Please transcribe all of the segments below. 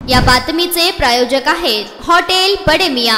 या बातमीचे प्रायोजक आहेत हॉटेल बडे मियां।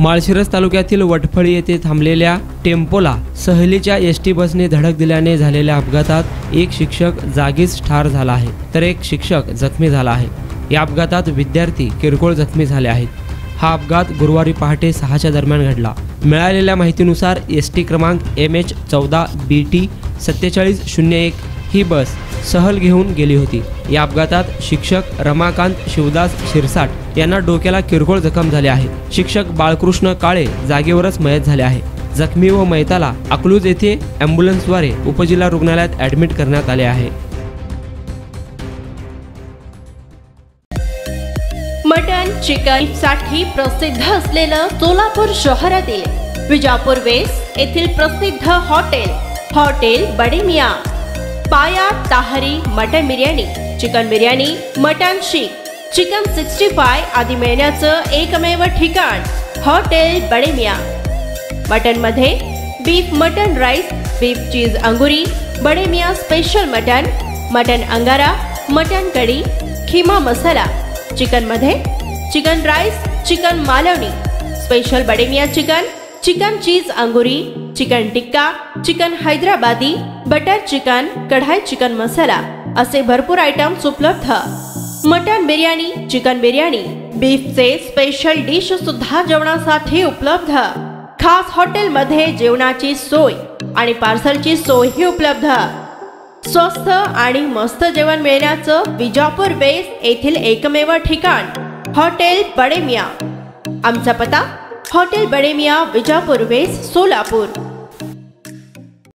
माळशिरस तालुक्यातील वटफळी येथे थांबलेल्या टेम्पोला सहलीच्या एसटी बसने धडक दिल्याने झालेल्या अपघातात एक शिक्षक जागीच ठार झाला आहे, तर एक शिक्षक जखमी झाला आहे। या अपघातात विद्यार्थी किरकोळ जखमी झाले आहेत। हा अपघात गुरुवारी पहाटे 6च्या दरम्यान घडला। मिळालेल्या माहितीनुसार एसटी क्रमांक MH14 BT 4701 ही बस सहल घेऊन गेली होती। या अपघातात शिक्षक रमाकांत शिवदास शिरसाट यांना डोक्याला किरकोळ जखम झाले आहे। शिक्षक बाळकृष्ण काळे जागेवरच मयत झाले आहे। जखमी व मयताला अकलूज येथे ॲम्ब्युलन्सद्वारे उपजिल्हा रुग्णालयात ॲडमिट करण्यात आले आहे। मटन चिकन साठी प्रसिद्ध असलेलं सोलापूर शहरातील विजापूर वेस्ट येथील प्रसिद्ध हॉटेल बडे मियां। पाया tahri mutton biryani, chicken biryani, mutton seekh, chicken 65 आदी मिळण्याचं एकमेव ठिकाण हॉटेल बडे मियां। मटन मध्ये beef mutton rice, beef cheese अंगुरी, Bade Miyan special mutton, mutton अंगारा, मटन कढी, खीमा मसाला। चिकन मध्ये chicken rice, chicken Malvani, special Bade Miyan chicken, chicken cheese अंगुरी, chicken tikka, chicken Hyderabadi, butter chicken, kadai chicken masala असे भरपूर आयटम्स उपलब्ध। मटन बिर्याणी, चिकन बिर्याणी, बीफचे स्पेशल डिश सुद्धा जेवणासाठी उपलब्ध। खास हॉटेलमध्ये जेवणाची सोय आणि पार्सलची सोयही उपलब्ध। स्वस्त आणि मस्त जेवण मिळण्याचं विजापूर वेस्ट येथील एकमेव ठिकाण हॉटेल बडे मियां। आमचा पत्ता हॉटेल बडे मियां, विजापूर वेस्ट, सोलापूर।